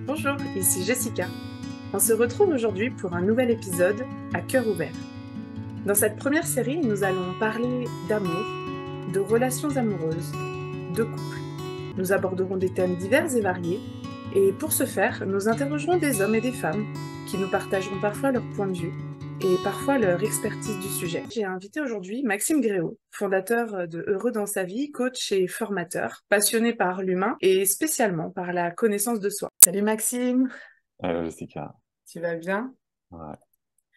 Bonjour, ici Jessica. On se retrouve aujourd'hui pour un nouvel épisode à cœur ouvert. Dans cette première série, nous allons parler d'amour, de relations amoureuses, de couple. Nous aborderons des thèmes divers et variés, et pour ce faire, nous interrogerons des hommes et des femmes qui nous partageront parfois leur point de vue et parfois leur expertise du sujet. J'ai invité aujourd'hui Maxime Gréau, fondateur de Heureux dans sa vie, coach et formateur, passionné par l'humain et spécialement par la connaissance de soi. Salut Maxime, Jessica, tu vas bien? ouais,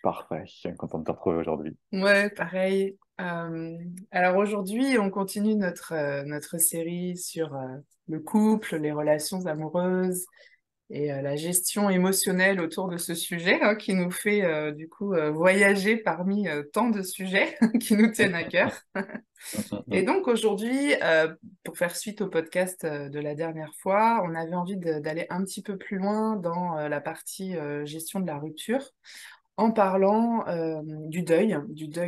parfait, je suis content de te retrouver aujourd'hui. Ouais, pareil. Alors aujourd'hui, on continue notre série sur le couple, les relations amoureuses et la gestion émotionnelle autour de ce sujet hein, qui nous fait voyager parmi tant de sujets qui nous tiennent à cœur. Et donc aujourd'hui, pour faire suite au podcast de la dernière fois, on avait envie d'aller un petit peu plus loin dans la partie gestion de la rupture en parlant du deuil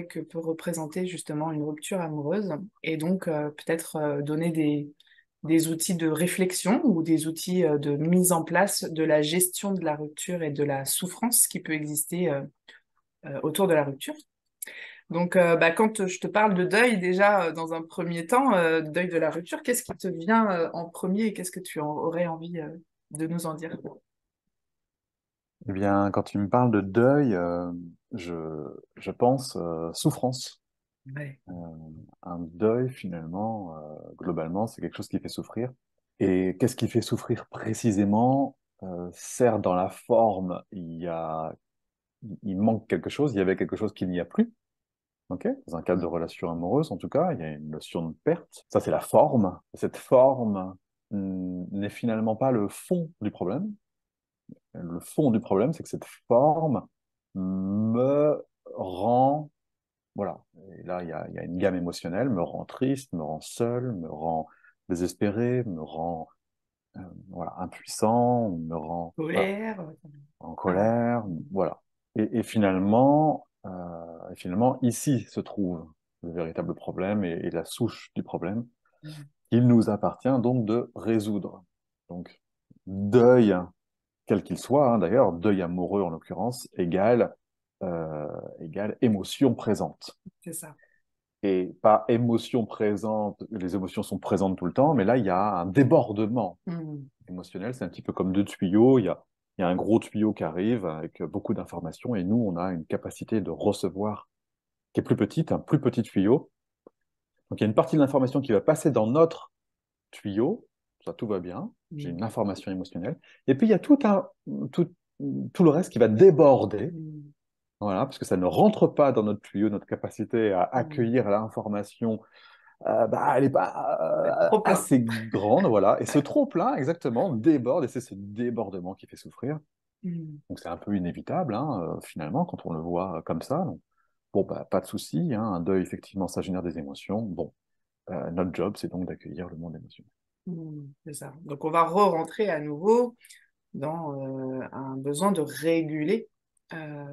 que peut représenter justement une rupture amoureuse, et donc peut-être donner des outils de réflexion ou des outils de mise en place de la gestion de la rupture et de la souffrance qui peut exister autour de la rupture. Donc, quand je te parle de deuil, déjà, dans un premier temps, deuil de la rupture, qu'est-ce qui te vient en premier et qu'est-ce que tu aurais envie de nous en dire? Eh bien, quand tu me parles de deuil, je, je pense souffrance. Ouais. Euh, un deuil, finalement, globalement, c'est quelque chose qui fait souffrir. Et qu'est-ce qui fait souffrir précisément? Certes, dans la forme, il manque quelque chose, il y avait quelque chose qu'il n'y a plus. Ok. Dans un cadre de relation amoureuse, en tout cas, il y a une notion de perte. Ça, c'est la forme. Cette forme n'est finalement pas le fond du problème. Le fond du problème, c'est que cette forme me rend, voilà, et là, il y a une gamme émotionnelle, me rend triste, me rend seul, me rend désespéré, me rend voilà, impuissant, me rend voilà, Colère. en Ouais. colère, voilà. Et finalement, ici se trouve le véritable problème et la souche du problème. Il nous appartient donc de résoudre. Donc, deuil quel qu'il soit, hein, d'ailleurs, deuil amoureux en l'occurrence, égale émotion présente. C'est ça. Et pas émotion présente, les émotions sont présentes tout le temps, mais là, il y a un débordement Mm. émotionnel, c'est un petit peu comme deux tuyaux, il y a un gros tuyau qui arrive avec beaucoup d'informations, et nous, on a une capacité de recevoir qui est plus petite, un plus petit tuyau. Donc, il y a une partie de l'information qui va passer dans notre tuyau, ça tout va bien, j'ai Mm. une information émotionnelle, et puis il y a tout, tout le reste qui va déborder. Mm. Voilà, parce que ça ne rentre pas dans notre tuyau, notre capacité à Mm. accueillir l'information, elle n'est pas C'est trop plein. assez grande, voilà. Et ce Ouais. trop-plein, exactement, déborde, et c'est ce débordement qui fait souffrir. Mm. Donc c'est un peu inévitable, hein, finalement, quand on le voit comme ça. Donc, bon, pas de souci, hein, un deuil, effectivement, ça génère des émotions. Bon, notre job, c'est donc d'accueillir le monde émotionnel. C'est ça. Donc, on va re-rentrer à nouveau dans un besoin de réguler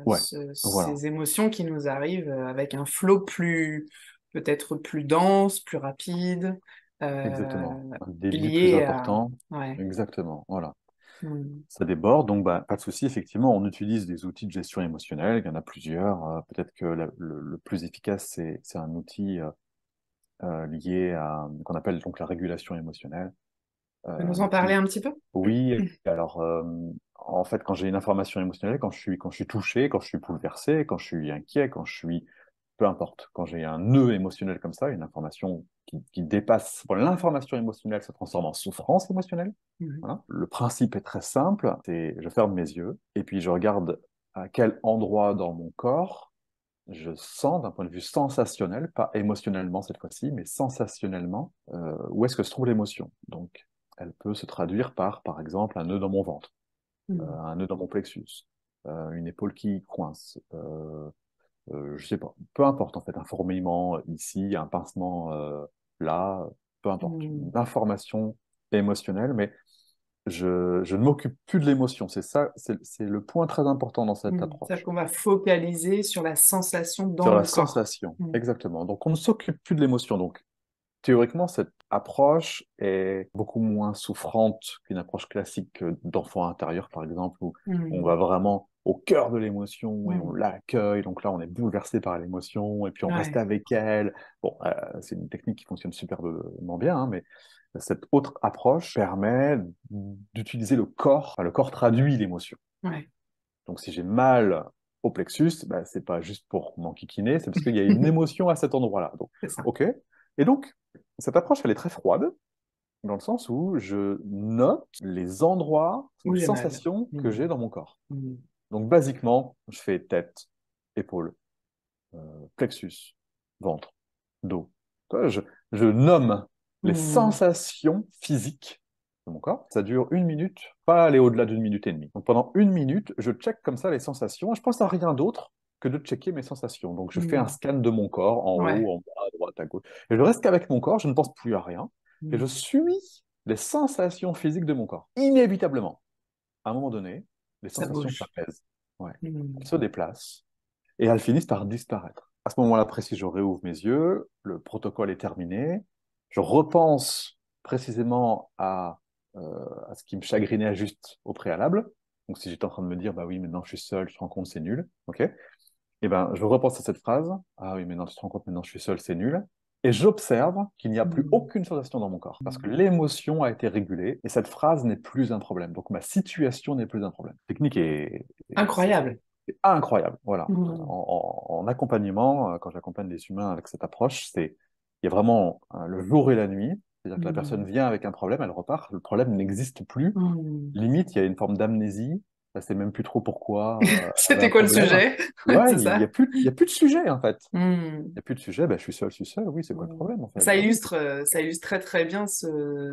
Ouais, voilà, ces émotions qui nous arrivent avec un flot peut-être plus dense, plus rapide, euh, exactement. Un débit plus lié à... important, Ouais. exactement, voilà. Mm. Ça déborde, donc pas de souci. Effectivement, on utilise des outils de gestion émotionnelle. Il y en a plusieurs. Peut-être que le plus efficace, c'est un outil lié à qu'on appelle donc la régulation émotionnelle. Tu peux nous en parler Qui, un petit peu? oui, alors en fait, quand j'ai une information émotionnelle, quand je suis touché, quand je suis bouleversé, quand je suis inquiet, quand je suis peu importe, quand j'ai un nœud émotionnel comme ça, une information qui dépasse, bon, l'information émotionnelle se transforme en souffrance émotionnelle. Mhm. Voilà. Le principe est très simple, c'est je ferme mes yeux et puis je regarde à quel endroit dans mon corps je sens d'un point de vue sensationnel, pas émotionnellement cette fois-ci, mais sensationnellement, où est-ce que se trouve l'émotion. Donc, elle peut se traduire par exemple, un nœud dans mon ventre, Mhm. un nœud dans mon plexus, une épaule qui coince, je sais pas, peu importe en fait, un fourmillement ici, un pincement là, peu importe, une Mhm. information émotionnelle, mais je ne m'occupe plus de l'émotion. C'est ça, c'est le point très important dans cette C'est-à-dire approche. qu'on va focaliser sur la sensation dans Sur la le corps. sensation, Mhm. exactement. Donc on ne s'occupe plus de l'émotion. Donc théoriquement, approche est beaucoup moins souffrante qu'une approche classique d'enfant intérieur, par exemple, où on va Mm. vraiment au cœur de l'émotion et on Mm. l'accueille. Donc là, on est bouleversé par l'émotion et puis on reste Ouais, avec elle. Bon, c'est une technique qui fonctionne superbement bien, hein, mais cette autre approche permet d'utiliser le corps. Enfin, le corps traduit l'émotion. ouais. Donc si j'ai mal au plexus, ben, c'est pas juste pour m'enquiquiner, c'est parce qu'il y a une émotion à cet endroit-là. Donc, C'est ça. ok. Et donc, cette approche, elle est très froide, dans le sens où je note les endroits, Où les j'ai mal. sensations que Mm. j'ai dans mon corps. Mm. Donc, basiquement, je fais tête, épaule, plexus, ventre, dos. Je nomme les Mm. sensations physiques de mon corps. Ça dure 1 minute, pas aller au-delà d'1 minute et demie. Donc pendant 1 minute, je check comme ça les sensations et je pense à rien d'autre que de checker mes sensations. Donc je fais un Mm. scan de mon corps en Ouais. haut, en bas, à droite, à gauche. Et je reste qu'avec mon corps, je ne pense plus à rien. Et je Mm. suis les sensations physiques de mon corps. Inévitablement, à un moment donné, les Ça sensations bouge. s'apaisent. Ouais. Elles Mm. se déplacent et elles finissent par disparaître. À ce moment-là précis, je réouvre mes yeux, le protocole est terminé, je repense précisément à ce qui me chagrinait juste au préalable. Donc si j'étais en train de me dire, bah oui, maintenant je suis seul, tu te rends compte, c'est nul, ok? Eh ben, je repense à cette phrase, ah oui, maintenant tu te rends compte, maintenant je suis seul, c'est nul. Et j'observe qu'il n'y a plus Mm. aucune sensation dans mon corps, parce que Mm. l'émotion a été régulée et cette phrase n'est plus un problème. Donc ma situation n'est plus un problème. La technique Incroyable. c'est incroyable. Voilà. Mm. En accompagnement, quand j'accompagne les humains avec cette approche, il y a vraiment le jour et la nuit. C'est-à-dire que la personne Mm. vient avec un problème, elle repart, le problème n'existe plus. Mm. Limite, il y a une forme d'amnésie. Elle sait même plus trop pourquoi elle avait C'était un quoi le problème. sujet? Ouais, C'est ça? il y a plus de sujet, en fait. Il Mm. n'y a plus de sujet, ben, je suis seul, oui, c'est quoi le Mm. problème, en fait? Ça Ben oui, illustre, ça illustre très très bien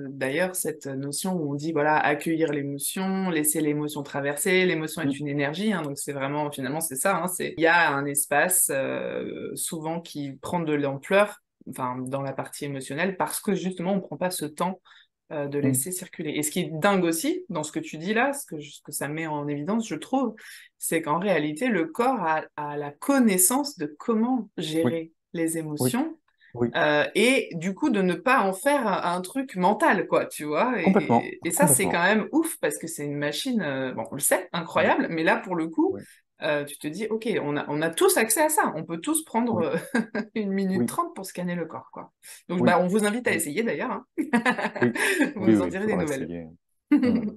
d'ailleurs cette notion où on dit voilà accueillir l'émotion, laisser l'émotion traverser. L'émotion est Mm, une énergie, hein, donc c'est vraiment finalement c'est ça. Hein, il y a un espace souvent qui prend de l'ampleur, enfin dans la partie émotionnelle parce que justement on prend pas ce temps de mm, laisser circuler. Et ce qui est dingue aussi dans ce que tu dis là, ce que ça met en évidence, je trouve, c'est qu'en réalité le corps a la connaissance de comment oui, gérer les oui, émotions oui, et du coup de ne pas en faire un truc mental, quoi, tu vois. complètement, Et ça, c'est quand complètement. même ouf parce que c'est une machine, bon, on le sait, Oui, incroyable, mais là, pour le coup, oui, tu te dis, ok, on a tous accès à ça. On peut tous prendre oui, 1 minute 30 oui, pour scanner le corps, quoi. Donc, bah, oui, on vous invite à oui, essayer d'ailleurs, hein. oui, Vous oui, nous en oui, il direz des faudra nouvelles. essayer. Mm.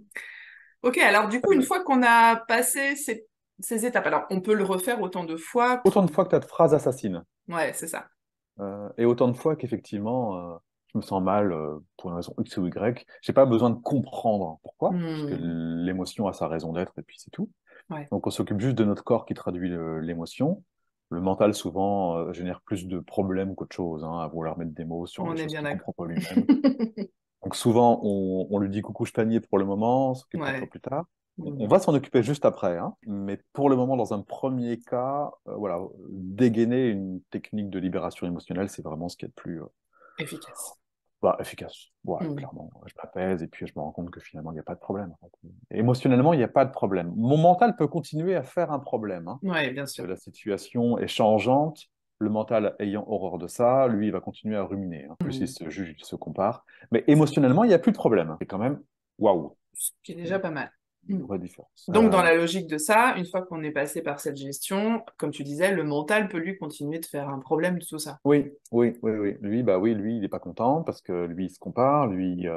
Ok, alors du coup, une fois qu'on a passé ces étapes, alors on peut le refaire autant de fois Autant de qu'il... fois que tu as de phrases assassines, Ouais, c'est ça. et autant de fois qu'effectivement, je me sens mal pour une raison X ou Y. J'ai pas besoin de comprendre pourquoi, puisque Hmm. l'émotion a sa raison d'être et puis c'est tout. Ouais, Donc on s'occupe juste de notre corps qui traduit l'émotion. Le mental souvent génère plus de problèmes qu'autre chose, hein, à vouloir mettre des mots sur des on est choses bien qu'il d'accord. comprend pas lui-même. Donc souvent on lui dit coucou je panier pour le moment, on s'occupera de toi Ouais. plus tard. On Hmm. va s'en occuper juste après, hein. Mais pour le moment, dans un premier cas, voilà, dégainer une technique de libération émotionnelle, c'est vraiment ce qui est le plus Efficace. bah, efficace. Ouais, Hmm. clairement. Je m'apaise et puis je me rends compte que finalement, il n'y a pas de problème, en fait. Émotionnellement, il n'y a pas de problème. Mon mental peut continuer à faire un problème, hein. Ouais, bien sûr. La situation est changeante. Le mental ayant horreur de ça, lui, il va continuer à ruminer, hein. Plus il Hmm. se juge, il se compare. Mais émotionnellement, il n'y a plus de problème. C'est quand même, waouh, Ce qui est déjà pas mal. une Hmm. vraie différence. Donc, dans la logique de ça, une fois qu'on est passé par cette gestion, comme tu disais, le mental peut lui continuer de faire un problème de tout ça. Oui, oui, oui, oui. Lui, bah oui, lui, il n'est pas content parce que lui, il se compare, lui,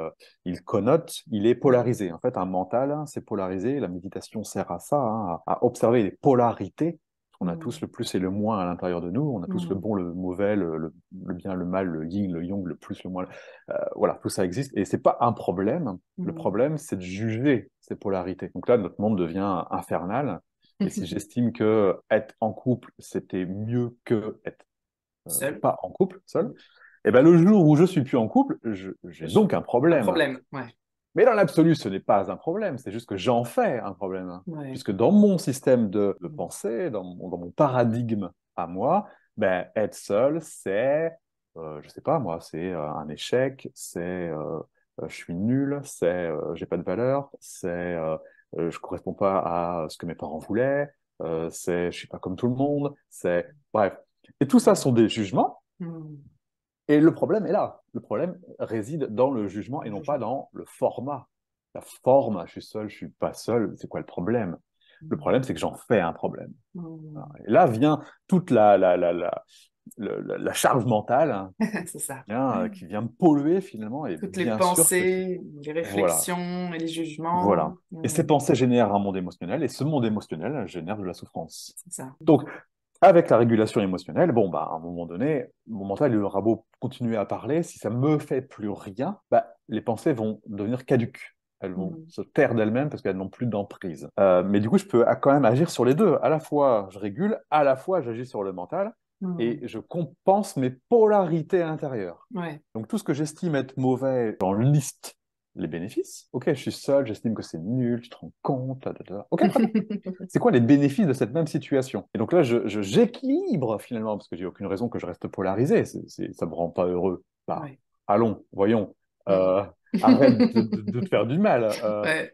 il connote, il est Hmm. polarisé. En fait, un mental, hein, c'est polarisé. La méditation sert à ça, hein, à observer les polarités. On a tous Hmm. le plus et le moins à l'intérieur de nous. On a tous le Hmm. bon, le mauvais, le bien, le mal, le yin, le yang, le plus, le moins. Voilà, tout ça existe. Et c'est pas un problème. Le Hmm. problème, c'est de juger ces polarités. Donc là, notre monde devient infernal. Et si j'estime que être en couple, c'était mieux que être Seul. pas en couple, seul, Hmm. et ben le jour où je suis plus en couple, j'ai Je- donc un Un problème. problème, ouais. Mais dans l'absolu, ce n'est pas un problème, c'est juste que j'en fais un problème, hein. Ouais. Puisque dans mon système de Hmm. pensée, dans mon paradigme à moi, ben, être seul, c'est, je sais pas moi, c'est un échec, c'est je suis nul, c'est j'ai pas de valeur, c'est je corresponds pas à ce que mes parents voulaient, c'est je suis pas comme tout le monde, c'est bref. Et tout ça sont des jugements. Hmm. Et le problème est là. Le problème réside dans le jugement et non pas jugement. dans le format. La forme, je suis seul, je suis pas seul, c'est quoi le problème? Le Mm. problème, c'est que j'en fais un problème. Voilà. Mm. Et là vient toute la charge mentale, C'est ça. hein, qui vient me polluer finalement. Et Toutes les bien sûr que pensées, les voilà, réflexions et les jugements. voilà. Et ces Mm. pensées génèrent un monde émotionnel et ce monde émotionnel génère de la souffrance. C'est ça. Donc, avec la régulation émotionnelle, bon, bah, à un moment donné, mon mental, il aura beau continuer à parler, si ça me fait plus rien, bah, les pensées vont devenir caduques. Elles vont Mm. se taire d'elles-mêmes parce qu'elles n'ont plus d'emprise. Mais du coup, je peux quand même agir sur les deux. À la fois, je régule, à la fois, j'agis sur le mental et Mm. je compense mes polarités intérieures. Ouais. Donc, tout ce que j'estime être mauvais, j'en liste les bénéfices. Ok, je suis seul, j'estime que c'est nul, tu te rends compte, ta, ta, ta. Ok, très bien. C'est quoi les bénéfices de cette même situation? Et donc là, j'équilibre finalement, parce que j'ai aucune raison que je reste polarisé. Ça me rend pas heureux. Bah, Ouais. allons, voyons. Mm. Euh, arrête de te faire du mal. Ouais.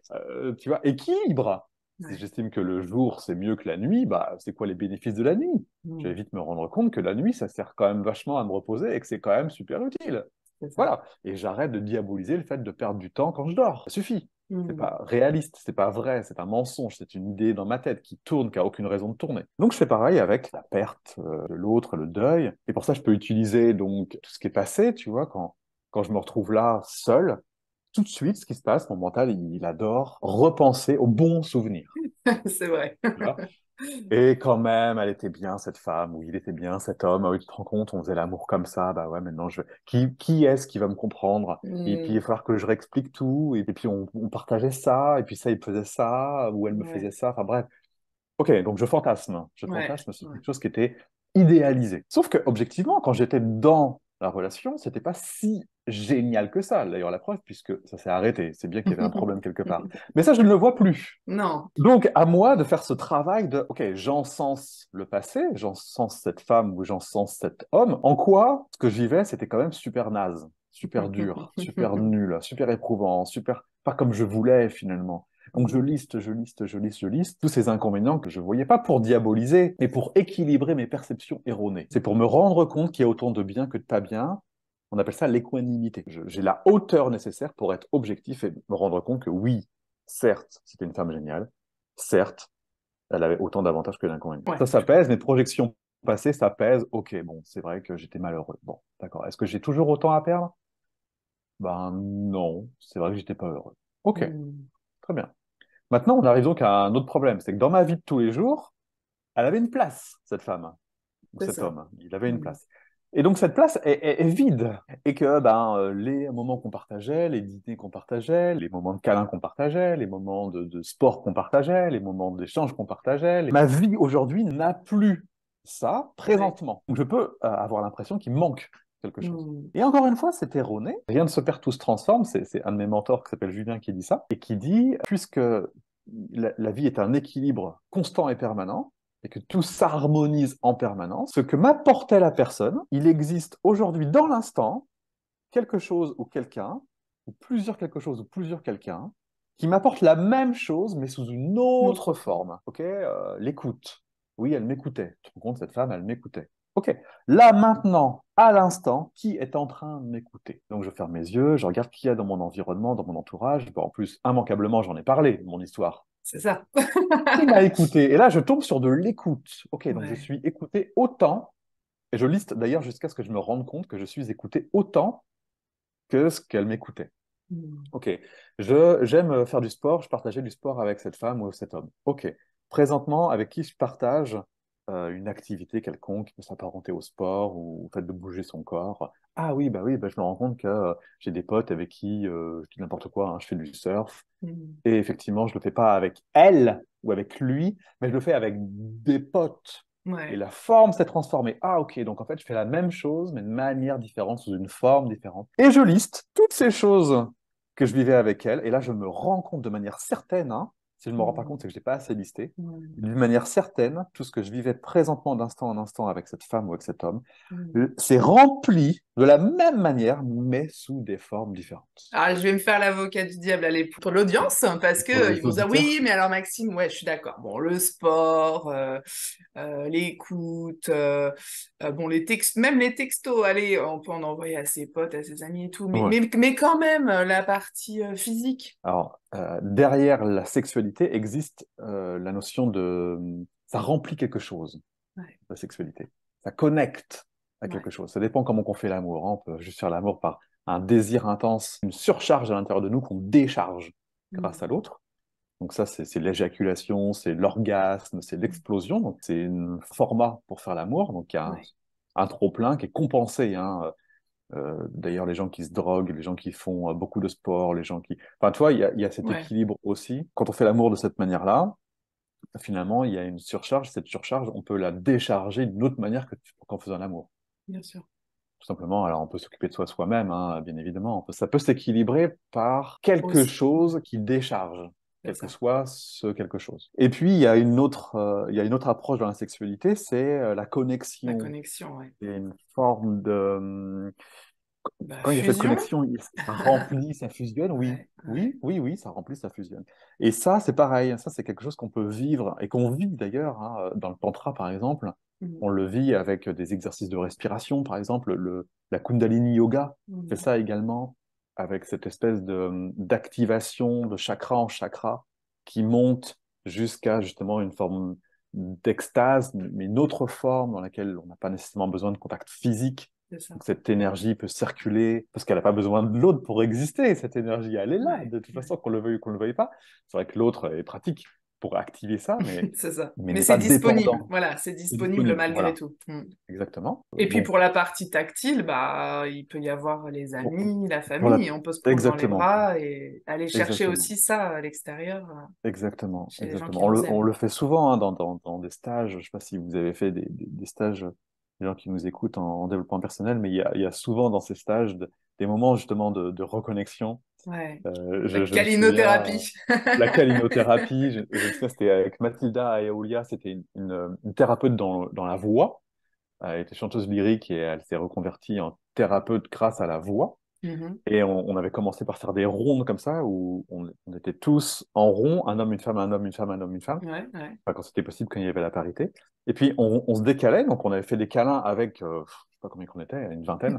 Tu vois, équilibre. Si Ouais. j'estime que le jour, c'est mieux que la nuit, bah, c'est quoi les bénéfices de la nuit? Je vais Mm. vite me rendre compte que la nuit, ça sert quand même vachement à me reposer et que c'est quand même super utile. C'est ça. Voilà. Et j'arrête de diaboliser le fait de perdre du temps quand je dors. Ça suffit. C'est Mm. pas réaliste, c'est pas vrai, c'est un mensonge, c'est une idée dans ma tête qui tourne, qui a aucune raison de tourner. Donc je fais pareil avec la perte de l'autre, le deuil. Et pour ça, je peux utiliser donc tout ce qui est passé, tu vois, quand je me retrouve là seul, tout de suite, ce qui se passe, mon mental, il adore repenser aux bons souvenirs. C'est vrai. Tu vois. Et quand même, elle était bien, cette femme, ou il était bien, cet homme. Ah oui, tu te rends compte, on faisait l'amour comme ça. Bah ouais, maintenant, qui est-ce qui va me comprendre? Et puis, il Mm. va falloir que je réexplique tout. Et puis, on partageait ça. Et puis, ça, il faisait ça. Ou elle me Ouais. faisait ça. Enfin, bref. Ok, donc je fantasme. Je Ouais. fantasme sur Ouais. quelque chose qui était idéalisé. Sauf que, objectivement, quand j'étais dans la relation, c'était pas si génial que ça. D'ailleurs, la preuve, puisque ça s'est arrêté. C'est bien qu'il y avait un problème quelque part. Mais ça, je ne le vois plus. Non. Donc, à moi de faire ce travail de, OK, j'encense le passé, j'encense cette femme ou j'encense cet homme. En quoi ce que j'y vais, c'était quand même super naze, super dur, super nul, super éprouvant, super pas comme je voulais finalement. Donc, je liste tous ces inconvénients que je voyais pas pour diaboliser, mais pour équilibrer mes perceptions erronées. C'est pour me rendre compte qu'il y a autant de bien que de pas bien. On appelle ça l'équanimité. J'ai la hauteur nécessaire pour être objectif et me rendre compte que oui, certes, c'était une femme géniale. Certes, elle avait autant d'avantages que d'inconvénients. Ouais. Ça pèse, mes projections passées, ça pèse. Ok, bon, c'est vrai que j'étais malheureux. Bon, d'accord. Est-ce que j'ai toujours autant à perdre? Ben non, c'est vrai que j'étais pas heureux. Ok, Mm. très bien. Maintenant, on arrive donc à un autre problème. C'est que dans ma vie de tous les jours, elle avait une place, cette femme, ou C'est cet ça. homme. Il avait une Mm. place. Et donc cette place est vide. Et que les moments qu'on partageait, les dîners qu'on partageait, les moments de câlin qu'on partageait, les moments de sport qu'on partageait, les moments d'échange qu'on partageait, ma vie aujourd'hui n'a plus ça Ouais. présentement. Donc je peux avoir l'impression qu'il me manque quelque chose. Mm. Et encore une fois, c'est erroné. Rien ne se perd, tout se transforme. C'est un de mes mentors qui s'appelle Julien qui dit ça. Et qui dit, puisque la vie est un équilibre constant et permanent, et que tout s'harmonise en permanence, ce que m'apportait la personne, il existe aujourd'hui dans l'instant quelque chose ou quelqu'un, ou plusieurs quelque chose ou plusieurs quelqu'un, qui m'apporte la même chose, mais sous une Une autre autre fois. forme. Ok, l'écoute. Oui, elle m'écoutait. Tu te rends compte, cette femme, elle m'écoutait. Ok, là maintenant, à l'instant, qui est en train de m'écouter? Donc je ferme mes yeux, je regarde qui y a dans mon environnement, dans mon entourage. Bon, en plus, immanquablement, j'en ai parlé de mon histoire. C'est ça. Qui m'a écouté? Et là, je tombe sur de l'écoute. Ok, donc je Ouais. suis écouté autant, et je liste d'ailleurs jusqu'à ce que je me rende compte que je suis écouté autant que ce qu'elle m'écoutait. Mm. Ok, j'aime faire du sport, je partageais du sport avec cette femme ou cet homme. Ok, présentement, avec qui je partage une activité quelconque qui peut s'apparenter au sport ou au fait de bouger son corps. Ah oui, bah, je me rends compte que j'ai des potes avec qui je dis n'importe quoi, hein, je fais du surf. Mm. Et effectivement, je le fais pas avec elle ou avec lui, mais je le fais avec des potes. Et Ouais. la forme s'est transformée. Ah, ok, donc en fait, je fais la même chose, mais de manière différente, sous une forme différente. Et je liste toutes ces choses que je vivais avec elle. Et là, je me rends compte de manière certaine, hein, Si je ne me rends pas compte, c'est que je n'ai pas assez listé. Mm. D'une manière certaine, tout ce que je vivais présentement d'instant en instant avec cette femme ou avec cet homme, Mm. c'est rempli de la même manière, mais sous des formes différentes. Alors, je vais me faire l'avocat du diable allez, pour l'audience, parce Pour que ils les vont dire oui, auditeurs, mais alors Maxime, ouais, je suis d'accord. Bon, le sport, l'écoute, bon, les textes, même les textos, allez, on peut en envoyer à ses potes, à ses amis et tout, mais, ouais. mais, mais quand même, la partie physique. Alors, derrière la sexualité existe la notion de... Ça remplit quelque chose, Ouais, la sexualité. Ça connecte à ouais. quelque chose. Ça dépend comment on fait l'amour, hein. On peut juste faire l'amour par un désir intense, une surcharge à l'intérieur de nous qu'on décharge grâce à Mm. l'autre. Donc ça, c'est l'éjaculation, c'est l'orgasme, c'est l'explosion. Donc c'est un format pour faire l'amour. Donc il y a Ouais, un trop-plein qui est compensé, hein. D'ailleurs, les gens qui se droguent, les gens qui font beaucoup de sport, les gens qui... Enfin, tu vois, il y a cet ouais, équilibre aussi. Quand on fait l'amour de cette manière-là, finalement, il y a une surcharge. Cette surcharge, on peut la décharger d'une autre manière qu'en faisant l'amour. bien sûr. Tout simplement, alors on peut s'occuper de soi soi-même, hein, bien évidemment. Ça peut s'équilibrer par quelque Aussi, ouais, chose qui décharge, c'est quel que ça. soit ce quelque chose. Et puis, il y a une autre approche dans la sexualité, c'est la La connexion. connexion, ouais. C'est une forme de... Bah, Quand il y a cette fusion. connexion, ça remplit, ça fusionne, oui. Ouais, ouais. Oui, oui, oui, ça remplit, ça fusionne. Et ça, c'est pareil. Ça, c'est quelque chose qu'on peut vivre et qu'on vit d'ailleurs, hein, dans le tantra, par exemple. Mm. On le vit avec des exercices de respiration, par exemple. La Kundalini Yoga fait Mm. ça également, avec cette espèce d'activation de chakra en chakra qui monte jusqu'à justement une forme d'extase, mais une autre forme dans laquelle on n'a pas nécessairement besoin de contact physique. C'est ça. Donc cette énergie peut circuler parce qu'elle n'a pas besoin de l'autre pour exister. Cette énergie, elle est là, Ouais, de toute ouais. façon, qu'on le veuille ou qu'on ne le veuille pas. C'est vrai que l'autre est pratique pour activer ça, C'est ça. mais Mais n'est c'est pas disponible. dépendant. Voilà, c'est C'est disponible disponible. malgré Voilà, tout. Mm. exactement. Et puis Bon, pour la partie tactile, bah, il peut y avoir les pour, amis, la pour la... famille. On peut se prendre dans les Exactement, bras et aller chercher exactement, aussi ça à l'extérieur, exactement, chez les gens exactement. qui nous On aiment. le fait souvent, hein, dans des stages. Je ne sais pas si vous avez fait des stages, les gens qui nous écoutent en développement personnel, mais il y a souvent dans ces stages des moments justement de reconnexion. Ouais. La Je me souviens, calinothérapie. la calinothérapie, je me souviens, c'était avec Mathilda Ayaoulia, c'était une thérapeute dans la voix. Elle était chanteuse lyrique et elle s'est reconvertie en thérapeute grâce à la voix. Mhm. Et on avait commencé par faire des rondes comme ça, où on était tous en rond, un homme, une femme, un homme, une femme, un homme, une femme, Ouais, ouais. enfin, quand c'était possible, quand il y avait la parité. Et puis on se décalait, donc on avait fait des câlins avec, je sais pas combien qu'on était, une vingtaine.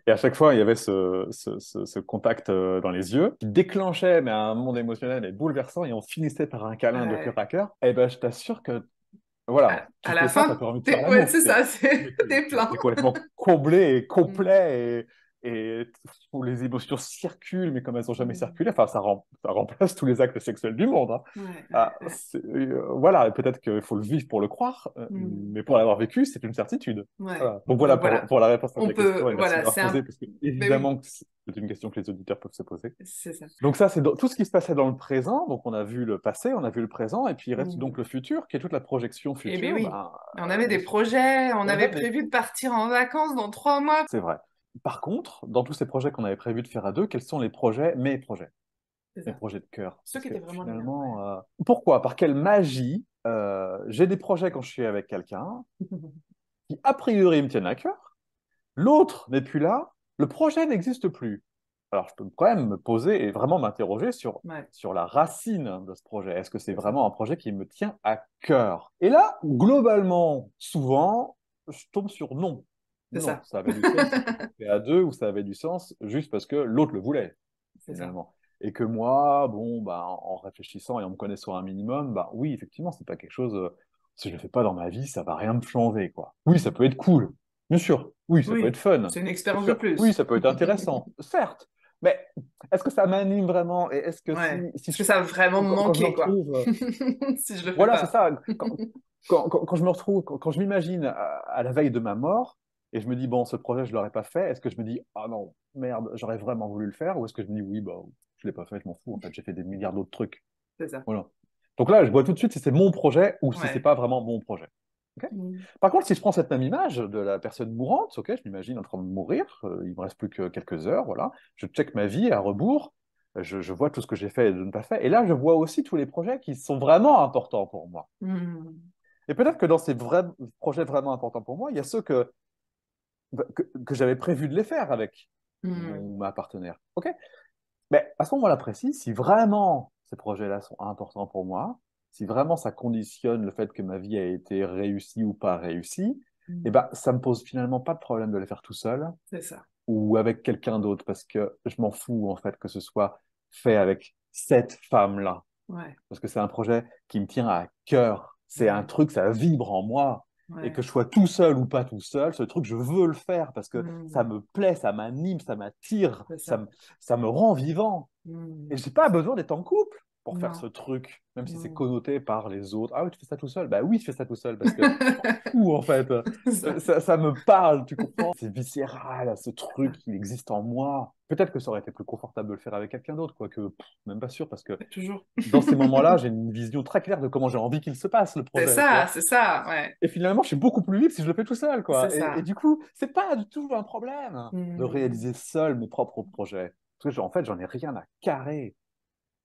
Et à chaque fois, il y avait ce contact dans les yeux qui déclenchait mais un monde émotionnel et bouleversant, et on finissait par un câlin de cœur Ouais. à cœur. Et ben, je t'assure que, voilà, tu À la fais ça, t'as fin, plus envie de faire ouais, l'amour. c'est ça, Mais t'es plein. t'es complètement comblé et Mm. complet, et les émotions circulent, mais comme elles n'ont jamais Mm. circulé, enfin, ça remplace tous les actes sexuels du monde, hein. Ouais, ouais, Ah, ouais. voilà, peut-être qu'il faut le vivre pour le croire, Mm. mais pour l'avoir vécu, c'est une certitude. Ouais. Voilà. Donc voilà Donc voilà, pour la réponse à on ta peut, question, et merci de voilà, m'avoir c'est posé, un, parce que ben oui, évidemment que c'est une question que les auditeurs peuvent se poser. c'est ça. Donc ça, c'est tout ce qui se passait dans le présent. Donc on a vu le passé, on a vu le présent, et puis il reste donc Mm. le futur, qui est toute la projection Eh bien future. oui, Ben, on avait des bien sûr, projets, on on avait avait. prévu de partir en vacances dans 3 mois. C'est vrai. Par contre, dans tous ces projets qu'on avait prévu de faire à deux, quels sont les projets, C'est mes ça. projets de cœur? Ceux Parce qui que étaient vraiment les miens, finalement, pourquoi? Par quelle magie j'ai des projets quand je suis avec quelqu'un ouais. qui, a priori, me tiennent à cœur, l'autre n'est plus là, le projet n'existe plus. Alors, je peux quand même me poser et vraiment m'interroger Ouais, sur la racine de ce projet. Est-ce que c'est c'est ça. vraiment un projet qui me tient à cœur? Et là, globalement, souvent, je tombe sur non. C'est Non, ça. ça avait du sens si c'était fait à deux, ou ça avait du sens juste parce que l'autre le voulait, C'est ça. finalement. Et que moi, bon, bah, en réfléchissant et en me connaissant un minimum, bah oui, effectivement, c'est pas quelque chose. Si je le fais pas dans ma vie, ça va rien me changer, quoi. Oui, ça peut être cool, bien sûr. Oui, ça peut être Oui, fun, c'est une bien expérience de sûr. Oui, plus. ça peut être intéressant, certes. Mais est-ce que ça m'anime vraiment? Et est-ce que Ouais. si Est-ce que ça va vraiment me quand je me manquer, quoi, retrouve, si je le fais voilà, c'est pas? ça. Quand je me retrouve, quand je m'imagine à la veille de ma mort, et je me dis, bon, ce projet, je ne l'aurais pas fait, est-ce que je me dis, ah non, merde, j'aurais vraiment voulu le faire, ou est-ce que je me dis, oui, bah, je ne l'ai pas fait, je m'en fous, en fait, j'ai fait des milliards d'autres trucs. C'est ça. Voilà. Donc là, je vois tout de suite si c'est mon projet ou si c'est Ouais. pas vraiment mon projet. Ok. Mm. Par contre, si je prends cette même image de la personne mourante, ok, je m'imagine en train de mourir, il me reste plus que quelques heures, voilà, je check ma vie à rebours, Je vois tout ce que j'ai fait et de ne pas fait. Et là, je vois aussi tous les projets qui sont vraiment importants pour moi. Mm. Et peut-être que dans ces vrais projets vraiment importants pour moi, il y a ceux que j'avais prévu de les faire avec Mm. ma partenaire. OK? Mais à ce moment-là précis, si vraiment ces projets-là sont importants pour moi, si vraiment ça conditionne le fait que ma vie a été réussie ou pas réussie, eh Mm. ben, ça me pose finalement pas de problème de les faire tout seul C'est ça. ou avec quelqu'un d'autre parce que je m'en fous en fait que ce soit fait avec cette femme-là Ouais, parce que c'est un projet qui me tient à cœur. C'est un ouais, truc, ça vibre en moi. Et ouais. que je sois tout seul ou pas tout seul, ce truc, je veux le faire parce que ça Mm. me plaît, ça m'anime, ça m'attire, C'est ça. ça me rend vivant. Et Mm. j'ai pas besoin d'être en couple pour faire Non. ce truc, même si c'est Mm. connoté par les autres. Ah oui, tu fais ça tout seul? Bah oui, je fais ça tout seul parce que fou en fait. C'est ça. Ça me parle, tu comprends? C'est viscéral, ce C'est ça. truc, il existe en moi. Peut-être que ça aurait été plus confortable de le faire avec quelqu'un d'autre, quoique même pas sûr, parce que Ouais, toujours. dans ces moments-là, j'ai une vision très claire de comment j'ai envie qu'il se passe, le projet, tu vois. C'est ça, ouais. Et finalement, je suis beaucoup plus libre si je le fais tout seul, C'est quoi. Et ça. du coup, c'est pas du tout un problème de Mm. réaliser seul mes propres projets. Parce que, en fait, j'en ai rien à carrer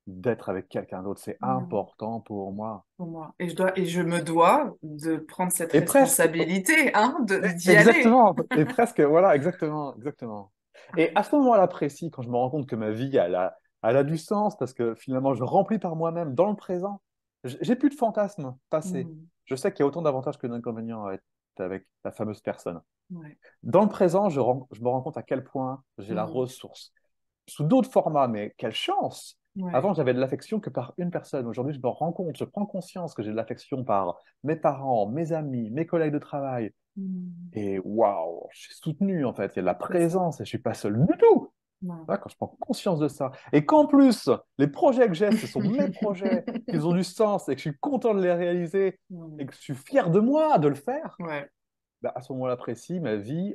d'être avec quelqu'un d'autre. C'est Mm. important pour moi. Pour moi. Et je me dois de prendre cette Et presque, responsabilité, hein, d'y aller. exactement, et presque, voilà, exactement, exactement. Et Ouais. à ce moment-là précis, quand je me rends compte que ma vie, elle a du sens, parce que finalement, je remplis par moi-même dans le présent, j'ai plus de fantasmes passés. Mm. Je sais qu'il y a autant d'avantages que d'inconvénients à être avec la fameuse personne. Ouais. Dans le présent, je me rends compte à quel point j'ai la Mm. ressource. Sous d'autres formats, mais quelle chance! Ouais. Avant, j'avais de l'affection que par une personne. Aujourd'hui, je me rends compte, je prends conscience que j'ai de l'affection par mes parents, mes amis, mes collègues de travail. Mm. Et waouh, je suis soutenu en fait, il y a de la C'est ça. présence et je suis pas seul du tout. Non. Là, quand je prends conscience de ça, et qu'en plus, les projets que j'ai, ce sont mes projets, qu'ils ont du sens et que je suis content de les réaliser et Mm. que je suis fier de moi de le faire, Ouais. bah, à ce moment-là précis, ma vie,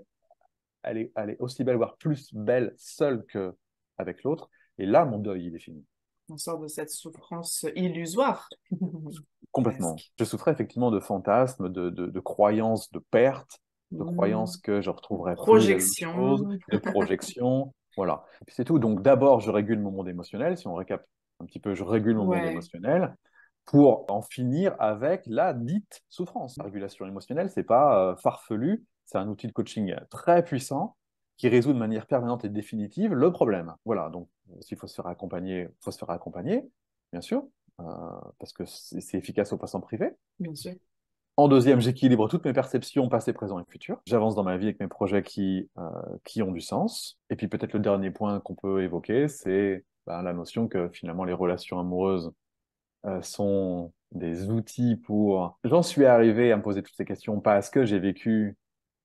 elle est aussi belle, voire plus belle seule qu'avec l'autre. Et là, mon deuil, il est fini. On sort de cette souffrance illusoire. Complètement. Presque. Je souffrais effectivement de fantasmes, de croyances, de pertes, de croyances Mm. que je retrouverais plus la même chose, Projection. de projections. Voilà. Et puis c'est tout. Donc d'abord, je régule mon monde émotionnel. Si on récap un petit peu, je régule mon monde Ouais. émotionnel pour en finir avec la dite souffrance. La régulation émotionnelle, c'est pas farfelu. C'est un outil de coaching très puissant qui résout de manière permanente et définitive le problème. Voilà. Donc, s'il faut se faire accompagner, il faut se faire accompagner, bien sûr euh, parce que c'est efficace au passant privé. Bien sûr. En deuxième, j'équilibre toutes mes perceptions passées, présent et futur. J'avance dans ma vie avec mes projets qui ont du sens. Et puis peut-être le dernier point qu'on peut évoquer, c'est ben, la notion que finalement les relations amoureuses sont des outils pour... J'en suis arrivé à me poser toutes ces questions parce que j'ai vécu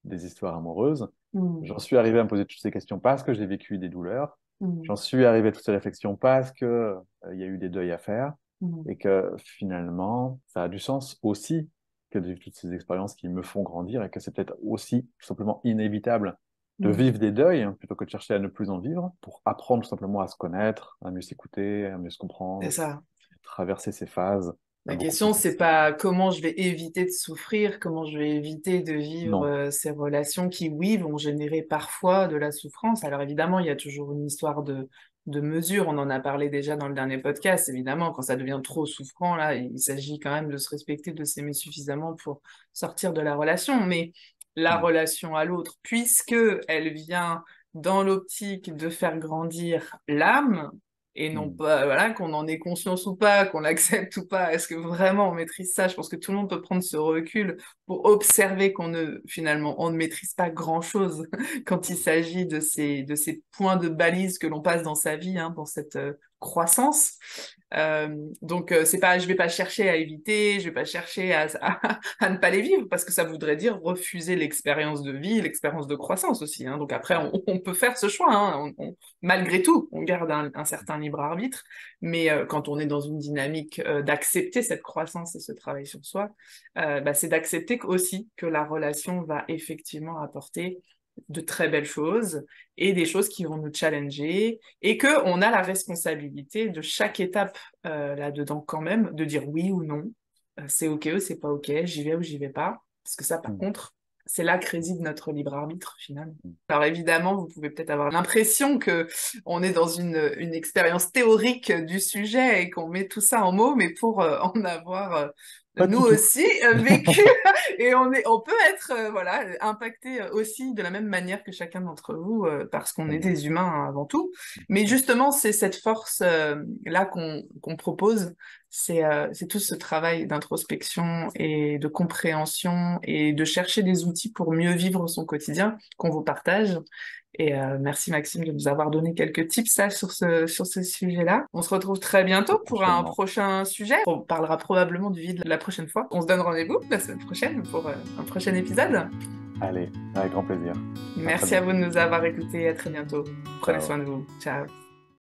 des histoires amoureuses. Mm. J'en suis arrivé à me poser toutes ces questions parce que j'ai vécu des douleurs. J'en Mm. suis arrivé à toutes ces réflexions parce que il y a eu des deuils à faire Mm. et que finalement, ça a du sens aussi que de vivre toutes ces expériences qui me font grandir et que c'est peut-être aussi tout simplement inévitable de Mm. vivre des deuils hein, plutôt que de chercher à ne plus en vivre pour apprendre tout simplement à se connaître, à mieux s'écouter, à mieux se C'est comprendre, ça. à traverser ces phases La beaucoup plus question, c'est facilement. pas comment je vais éviter de souffrir, comment je vais éviter de vivre Non. ces relations qui, oui, vont générer parfois de la souffrance. Alors évidemment, il y a toujours une histoire de mesure. On en a parlé déjà dans le dernier podcast. Évidemment, quand ça devient trop souffrant, là, il s'agit quand même de se respecter, de s'aimer suffisamment pour sortir de la relation. Mais la Mm. relation à l'autre, puisque elle vient dans l'optique de faire grandir l'âme, et non Mm. pas, voilà, qu'on en ait conscience ou pas, qu'on l'accepte ou pas, est-ce que vraiment on maîtrise ça? Je pense que tout le monde peut prendre ce recul pour observer qu'on ne, finalement, on ne maîtrise pas grand-chose quand il s'agit de ces points de balise que l'on passe dans sa vie, hein, dans cette croissance. C'est pas, je vais pas chercher à éviter, je vais pas chercher à ne pas les vivre parce que ça voudrait dire refuser l'expérience de vie, l'expérience de croissance aussi, hein. Donc après, Ouais. on peut faire ce choix, hein. Malgré tout, on garde un certain libre arbitre, mais quand on est dans une dynamique d'accepter cette croissance et ce travail sur soi, c'est d'accepter aussi que la relation va effectivement apporter de très belles choses et des choses qui vont nous challenger et que on a la responsabilité de chaque étape là-dedans quand même de dire oui ou non. C'est ok ou c'est pas ok, j'y vais ou j'y vais pas, parce que ça par Mm. contre c'est là que réside notre libre arbitre finalement. Alors évidemment, vous pouvez peut-être avoir l'impression que on est dans une expérience théorique du sujet et qu'on met tout ça en mots, mais pour en avoir Pas nous du tout. aussi vécu et on peut être voilà impacté aussi de la même manière que chacun d'entre vous parce qu'on Très est bien. des humains avant tout. Mais Ouais. justement, c'est cette force là qu'on propose, c'est tout ce travail d'introspection et de compréhension et de chercher des outils pour mieux vivre son quotidien qu'on vous partage. Et merci Maxime de nous avoir donné quelques tips là, sur ce sujet-là. On se retrouve très bientôt Très pour un prochainement. prochain sujet. On parlera probablement du vide la prochaine fois. On se donne rendez-vous la semaine prochaine pour un prochain épisode. Allez, avec grand plaisir. À très Merci à vous bientôt. de nous avoir écoutés. À très bientôt. Prenez Ciao. soin de vous. Ciao.